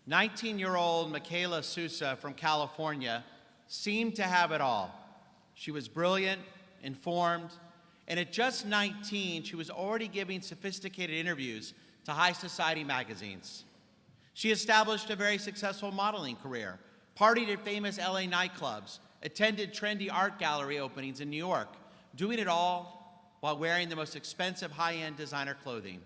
19-year-old Michaela Sousa from California seemed to have it all. She was brilliant, informed, and at just 19, she was already giving sophisticated interviews to high society magazines. She established a very successful modeling career, partied at famous LA nightclubs, attended trendy art gallery openings in New York, doing it all while wearing the most expensive high-end designer clothing,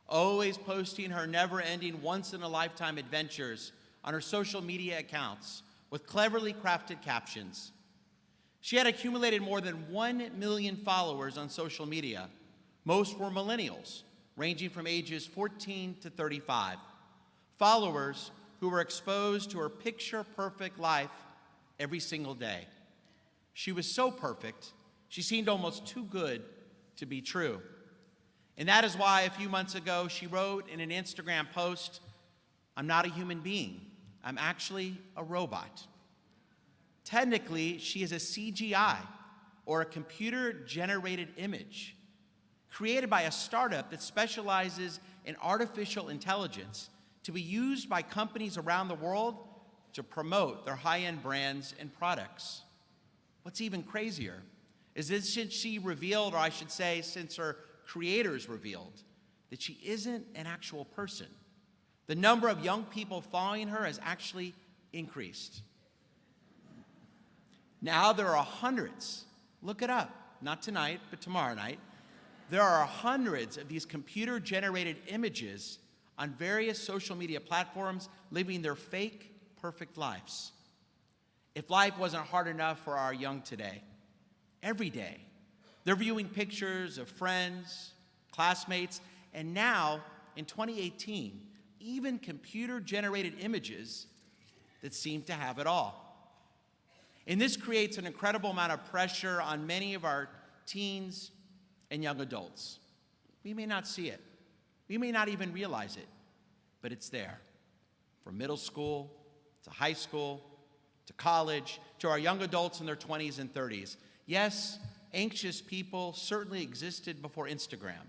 always posting her never-ending once-in-a-lifetime adventures on her social media accounts with cleverly crafted captions. She had accumulated more than 1 million followers on social media. Most were millennials, ranging from ages 14 to 35. Followers who were exposed to her picture-perfect life every single day. She was so perfect, she seemed almost too good to be true. And that is why a few months ago, she wrote in an Instagram post, "I'm not a human being. I'm actually a robot." Technically, she is a CGI, or a computer-generated image, created by a startup that specializes in artificial intelligence to be used by companies around the world to promote their high-end brands and products. What's even crazier is that since she revealed, or I should say, since her creators revealed, that she isn't an actual person, the number of young people following her has actually increased. Now there are hundreds, look it up, not tonight, but tomorrow night, there are hundreds of these computer-generated images on various social media platforms living their fake, perfect lives. If life wasn't hard enough for our young today, every day, they're viewing pictures of friends, classmates, and now, in 2018, even computer-generated images that seem to have it all. And this creates an incredible amount of pressure on many of our teens and young adults. We may not see it. We may not even realize it, but it's there. From middle school to high school to college to our young adults in their 20s and 30s. Yes, anxious people certainly existed before Instagram,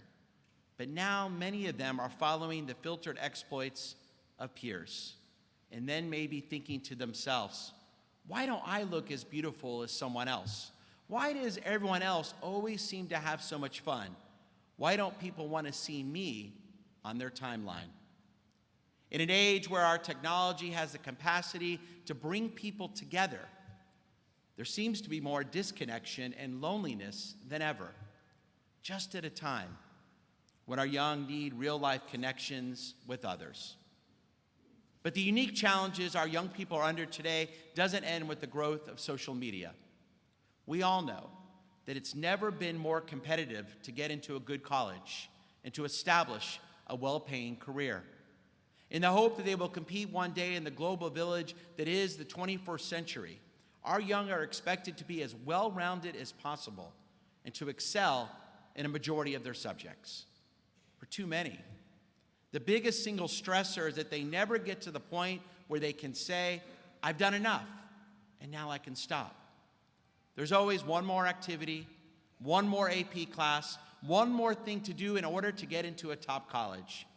but now many of them are following the filtered exploits of peers, and then maybe thinking to themselves, why don't I look as beautiful as someone else? Why does everyone else always seem to have so much fun? Why don't people want to see me on their timeline? In an age where our technology has the capacity to bring people together, there seems to be more disconnection and loneliness than ever, just at a time when our young need real-life connections with others. But the unique challenges our young people are under today doesn't end with the growth of social media. We all know that it's never been more competitive to get into a good college and to establish a well-paying career. In the hope that they will compete one day in the global village that is the 21st century, our young are expected to be as well-rounded as possible and to excel in a majority of their subjects. For too many, the biggest single stressor is that they never get to the point where they can say, I've done enough, and now I can stop. There's always one more activity, one more AP class, one more thing to do in order to get into a top college.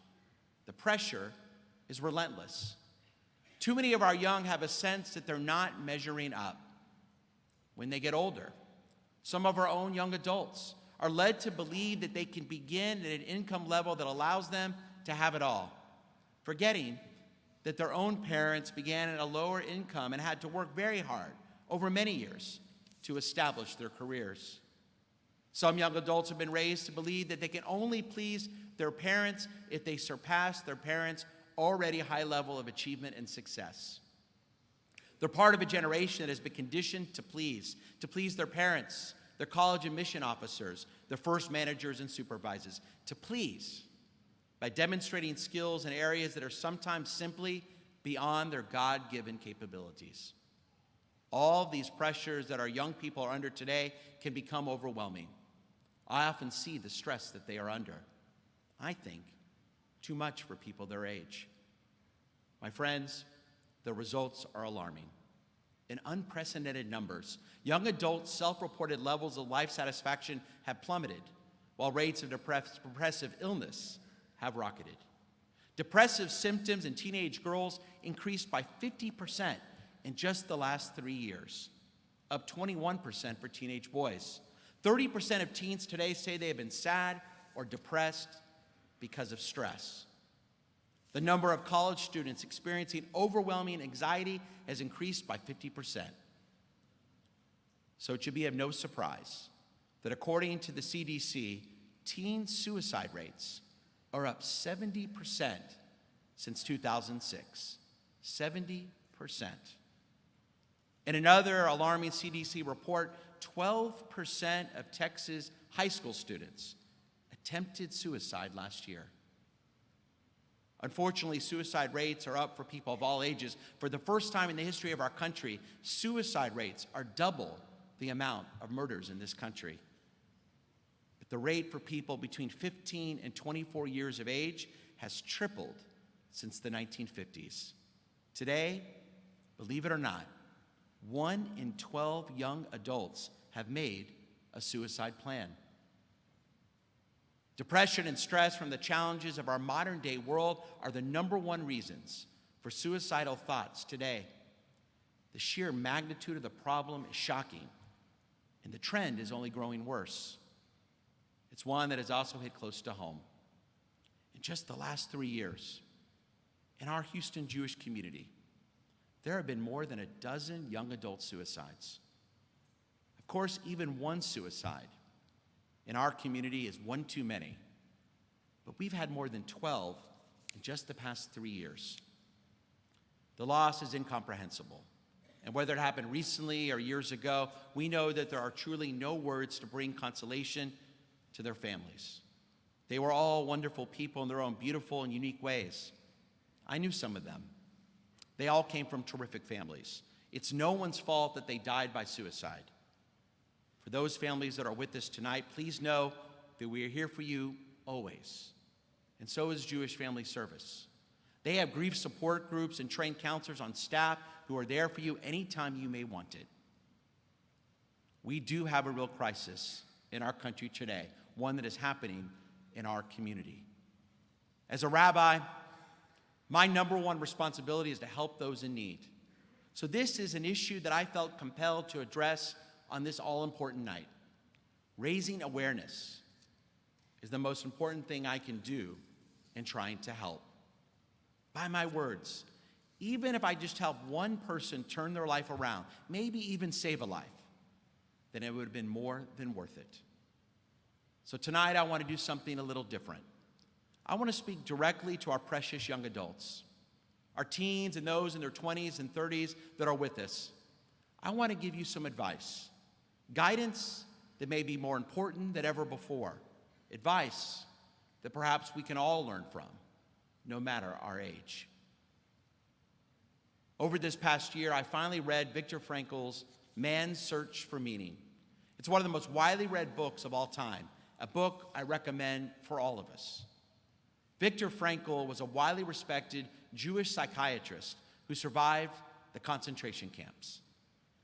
The pressure is relentless. Too many of our young have a sense that they're not measuring up. When they get older, some of our own young adults are led to believe that they can begin at an income level that allows them to have it all, forgetting that their own parents began at a lower income and had to work very hard over many years to establish their careers. Some young adults have been raised to believe that they can only please their parents if they surpass their parents' already high level of achievement and success. They're part of a generation that has been conditioned to please their parents, their college admission officers, their first managers and supervisors, to please by demonstrating skills in areas that are sometimes simply beyond their God-given capabilities. All of these pressures that our young people are under today can become overwhelming. I often see the stress that they are under. I think too much for people their age. My friends, the results are alarming. In unprecedented numbers, young adults' self-reported levels of life satisfaction have plummeted, while rates of depressive illness have rocketed. Depressive symptoms in teenage girls increased by 50% in just the last 3 years, up 21% for teenage boys. 30% of teens today say they have been sad or depressed because of stress. The number of college students experiencing overwhelming anxiety has increased by 50%. So it should be of no surprise that according to the CDC, teen suicide rates are up 70% since 2006. 70%. In another alarming CDC report, 12% of Texas high school students attempted suicide last year. Unfortunately, suicide rates are up for people of all ages. For the first time in the history of our country, suicide rates are double the amount of murders in this country. But the rate for people between 15 and 24 years of age has tripled since the 1950s. Today, believe it or not, 1 in 12 young adults have made a suicide plan. Depression and stress from the challenges of our modern day world are the number one reasons for suicidal thoughts today. The sheer magnitude of the problem is shocking, and the trend is only growing worse. It's one that has also hit close to home. In just the last 3 years, in our Houston Jewish community, there have been more than a dozen young adult suicides. Of course, even one suicide in our community is one too many, but we've had more than 12 in just the past 3 years. The loss is incomprehensible, and whether it happened recently or years ago, we know that there are truly no words to bring consolation to their families. They were all wonderful people in their own beautiful and unique ways. I knew some of them. They all came from terrific families. It's no one's fault that they died by suicide. For those families that are with us tonight, please know that we are here for you always. And so is Jewish Family Service. They have grief support groups and trained counselors on staff who are there for you anytime you may want it. We do have a real crisis in our country today, one that is happening in our community. As a rabbi, my number one responsibility is to help those in need. So this is an issue that I felt compelled to address on this all-important night. Raising awareness is the most important thing I can do in trying to help. By my words, even if I just help one person turn their life around, maybe even save a life, then it would have been more than worth it. So tonight I want to do something a little different. I want to speak directly to our precious young adults, our teens and those in their 20s and 30s that are with us. I want to give you some advice, guidance that may be more important than ever before, advice that perhaps we can all learn from, no matter our age. Over this past year, I finally read Viktor Frankl's Man's Search for Meaning. It's one of the most widely read books of all time, a book I recommend for all of us. Viktor Frankl was a widely respected Jewish psychiatrist who survived the concentration camps.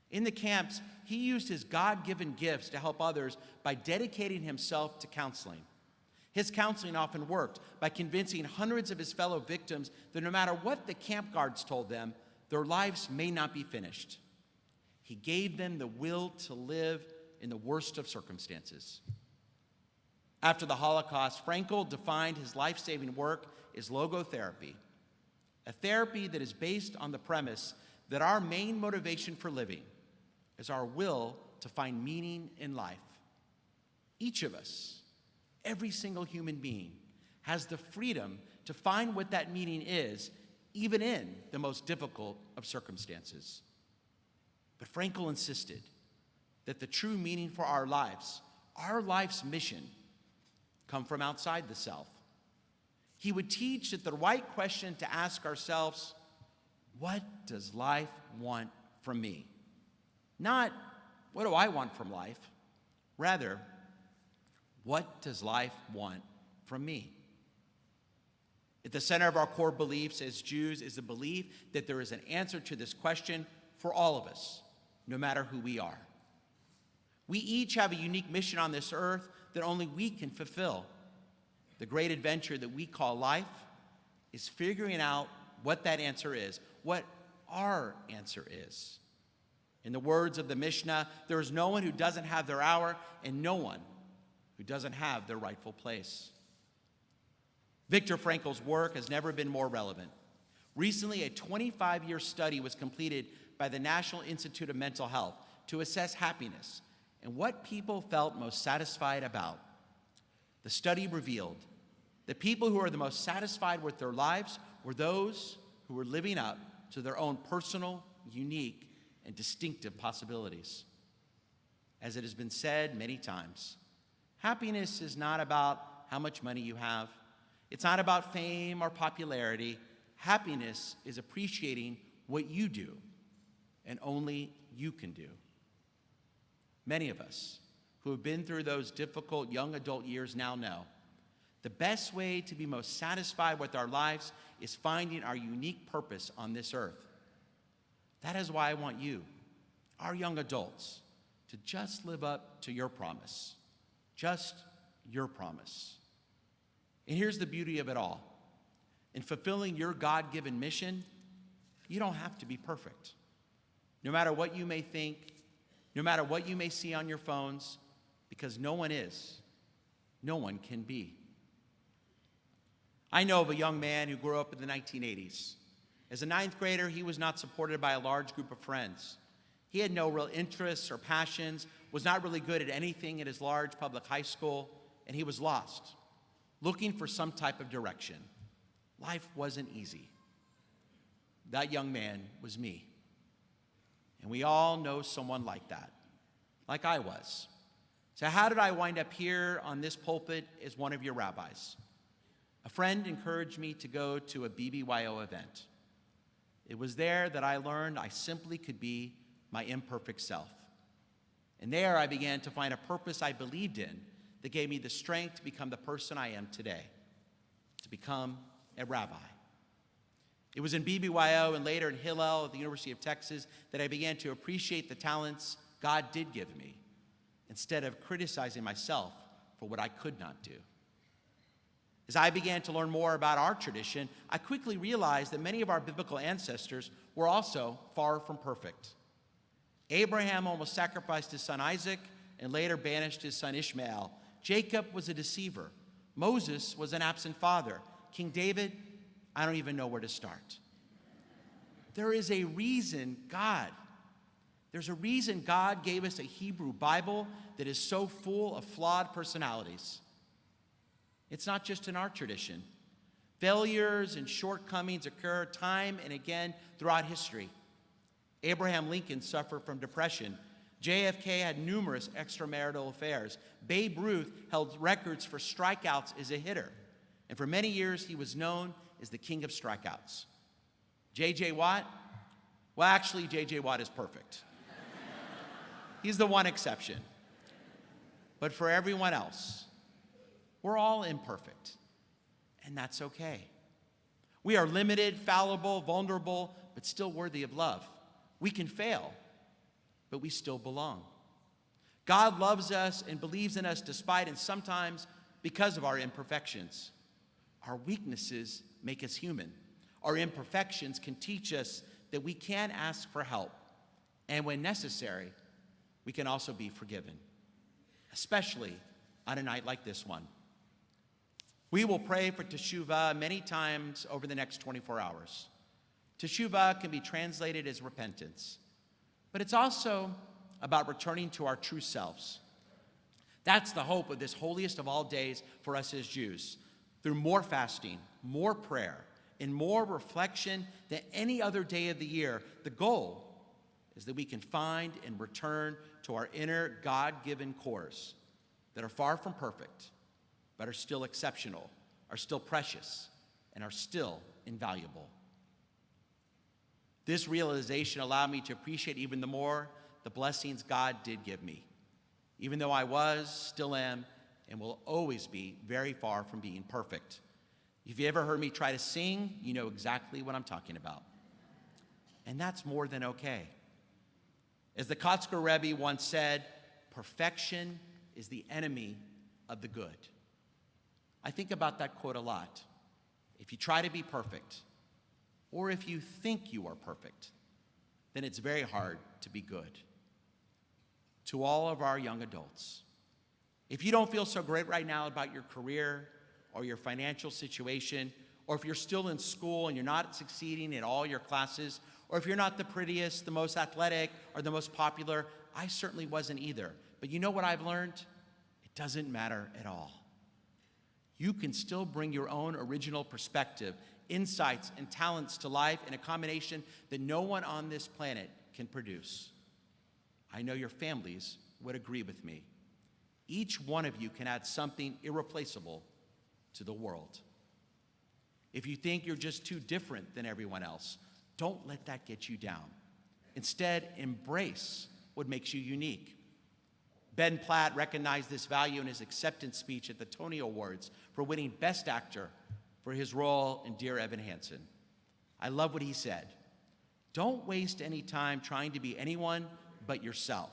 In the camps, he used his God-given gifts to help others by dedicating himself to counseling. His counseling often worked by convincing hundreds of his fellow victims that no matter what the camp guards told them, their lives may not be finished. He gave them the will to live in the worst of circumstances. After the Holocaust, Frankl defined his life-saving work as logotherapy, a therapy that is based on the premise that our main motivation for living is our will to find meaning in life. Each of us, every single human being, has the freedom to find what that meaning is, even in the most difficult of circumstances. But Frankl insisted that the true meaning for our life's mission, come from outside the self. He would teach that the right question to ask ourselves, what does life want from me? Not, what do I want from life? Rather, what does life want from me? At the center of our core beliefs as Jews is the belief that there is an answer to this question for all of us, no matter who we are. We each have a unique mission on this earth that only we can fulfill. The great adventure that we call life is figuring out what that answer is, what our answer is. In the words of the Mishnah, there is no one who doesn't have their hour and no one who doesn't have their rightful place. Viktor Frankl's work has never been more relevant. Recently, a 25-year study was completed by the National Institute of Mental Health to assess happiness and what people felt most satisfied about. The study revealed that people who are the most satisfied with their lives were those who were living up to their own personal, unique, and distinctive possibilities. As it has been said many times, happiness is not about how much money you have. It's not about fame or popularity. Happiness is appreciating what you do and only you can do. Many of us who have been through those difficult young adult years now know the best way to be most satisfied with our lives is finding our unique purpose on this earth. That is why I want you, our young adults, to just live up to your promise. Just your promise. And here's the beauty of it all. In fulfilling your God-given mission, you don't have to be perfect. No matter what you may think, no matter what you may see on your phones, because no one is, no one can be. I know of a young man who grew up in the 1980s. As a ninth grader, he was not supported by a large group of friends. He had no real interests or passions, was not really good at anything at his large public high school, and he was lost, looking for some type of direction. Life wasn't easy. That young man was me. And we all know someone like that, like I was. So how did I wind up here on this pulpit as one of your rabbis? A friend encouraged me to go to a BBYO event. It was there that I learned I simply could be my imperfect self. And there I began to find a purpose I believed in that gave me the strength to become the person I am today, to become a rabbi. It was in BBYO and later in Hillel at the University of Texas that I began to appreciate the talents God did give me, instead of criticizing myself for what I could not do. As I began to learn more about our tradition, I quickly realized that many of our biblical ancestors were also far from perfect. Abraham almost sacrificed his son Isaac and later banished his son Ishmael. Jacob was a deceiver. Moses was an absent father. King David, I don't even know where to start. There's a reason God gave us a Hebrew Bible that is so full of flawed personalities. It's not just in our tradition. Failures and shortcomings occur time and again throughout history. Abraham Lincoln suffered from depression. JFK had numerous extramarital affairs. Babe Ruth held records for strikeouts as a hitter. And for many years, he was known as the king of strikeouts. J.J. Watt? Well, actually, J.J. Watt is perfect. He's the one exception. But for everyone else, we're all imperfect, and that's okay. We are limited, fallible, vulnerable, but still worthy of love. We can fail, but we still belong. God loves us and believes in us despite and sometimes because of our imperfections. Our weaknesses make us human. Our imperfections can teach us that we can ask for help, and when necessary, we can also be forgiven, especially on a night like this one. We will pray for teshuvah many times over the next 24 hours. Teshuvah can be translated as repentance, but it's also about returning to our true selves. That's the hope of this holiest of all days for us as Jews. Through more fasting, more prayer, and more reflection than any other day of the year, the goal is that we can find and return to our inner God-given cores that are far from perfect, but are still exceptional, are still precious, and are still invaluable. This realization allowed me to appreciate even the more the blessings God did give me, even though I was, still am, and will always be very far from being perfect. If you ever heard me try to sing, you know exactly what I'm talking about. And that's more than okay. As the Kotzker Rebbe once said, perfection is the enemy of the good. I think about that quote a lot. if you try to be perfect, or if you think you are perfect, then it's very hard to be good. To all of our young adults, if you don't feel so great right now about your career or your financial situation, or if you're still in school and you're not succeeding in all your classes, or if you're not the prettiest, the most athletic, or the most popular, I certainly wasn't either. But you know what I've learned? It doesn't matter at all. You can still bring your own original perspective, insights, and talents to life in a combination that no one on this planet can produce. I know your families would agree with me. Each one of you can add something irreplaceable to the world. If you think you're just too different than everyone else, don't let that get you down. Instead, embrace what makes you unique. Ben Platt recognized this value in his acceptance speech at the Tony Awards for winning Best Actor for his role in Dear Evan Hansen. I love what he said. Don't waste any time trying to be anyone but yourself,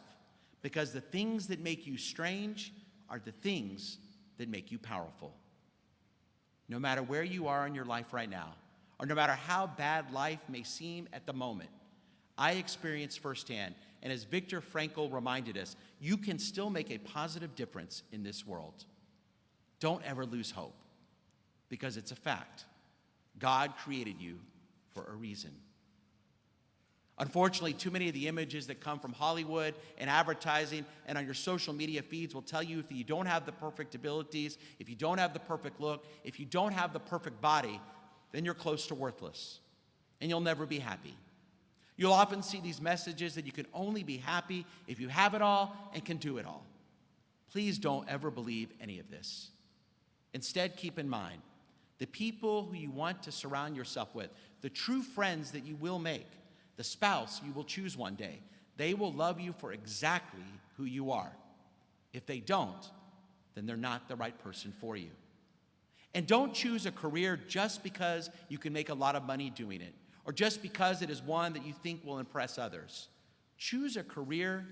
because the things that make you strange are the things that make you powerful. No matter where you are in your life right now, or no matter how bad life may seem at the moment, I experienced firsthand, and as Viktor Frankl reminded us, you can still make a positive difference in this world. Don't ever lose hope, because it's a fact. God created you for a reason. Unfortunately, too many of the images that come from Hollywood and advertising and on your social media feeds will tell you if you don't have the perfect abilities, if you don't have the perfect look, if you don't have the perfect body, then you're close to worthless, and you'll never be happy. You'll often see these messages that you can only be happy if you have it all and can do it all. Please don't ever believe any of this. Instead, keep in mind, the people who you want to surround yourself with, the true friends that you will make, the spouse you will choose one day, they will love you for exactly who you are. If they don't, then they're not the right person for you. And don't choose a career just because you can make a lot of money doing it, or just because it is one that you think will impress others. Choose a career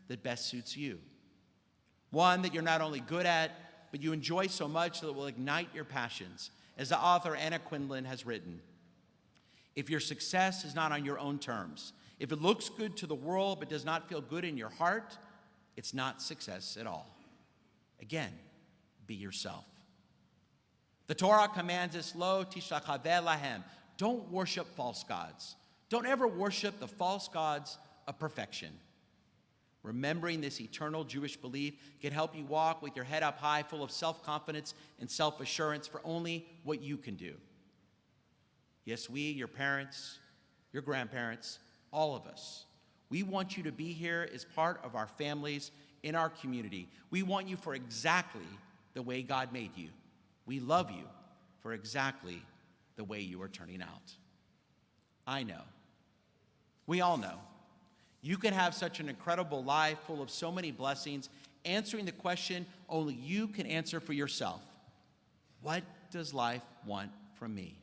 that best suits you. One that you're not only good at, but you enjoy so much that it will ignite your passions. As the author Anna Quindlen has written, if your success is not on your own terms, if it looks good to the world but does not feel good in your heart, it's not success at all. Again, be yourself. The Torah commands us, lo tishtachaveh lahem. Don't worship false gods. Don't ever worship the false gods of perfection. Remembering this eternal Jewish belief can help you walk with your head up high, full of self-confidence and self-assurance for only what you can do. Yes, we, your parents, your grandparents, all of us, we want you to be here as part of our families in our community. We want you for exactly the way God made you. We love you for exactly the way you are turning out. I know. We all know. You can have such an incredible life full of so many blessings, answering the question only you can answer for yourself. What does life want from me?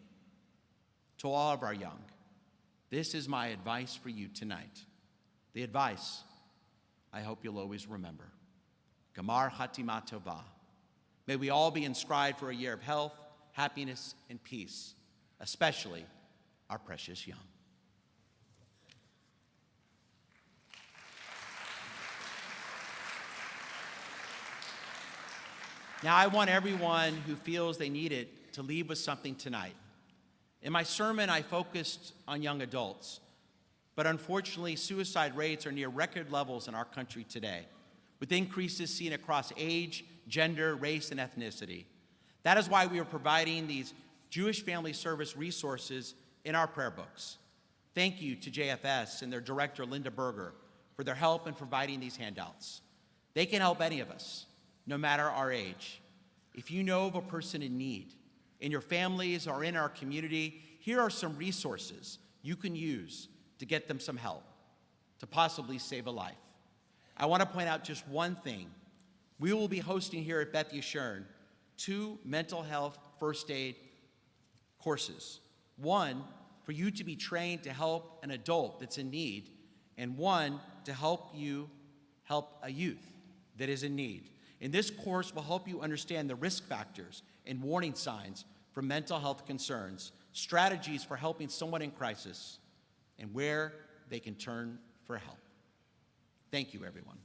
To all of our young, this is my advice for you tonight. The advice I hope you'll always remember. Gamar Hatima Tova. May we all be inscribed for a year of health, happiness, and peace, especially our precious young. Now, I want everyone who feels they need it to leave with something tonight. In my sermon, I focused on young adults, but unfortunately, suicide rates are near record levels in our country today, with increases seen across age, gender, race, and ethnicity. That is why we are providing these Jewish Family Service resources in our prayer books. Thank you to JFS and their director, Linda Berger, for their help in providing these handouts. They can help any of us, no matter our age. If you know of a person in need, in your families or in our community, here are some resources you can use to get them some help, to possibly save a life. I want to point out just one thing. We will be hosting here at Beth Yeshurun 2 mental health first aid courses. One, for you to be trained to help an adult that's in need, and one to help you help a youth that is in need. And this course will help you understand the risk factors and warning signs for for mental health concerns, strategies for helping someone in crisis, and where they can turn for help. Thank you, everyone.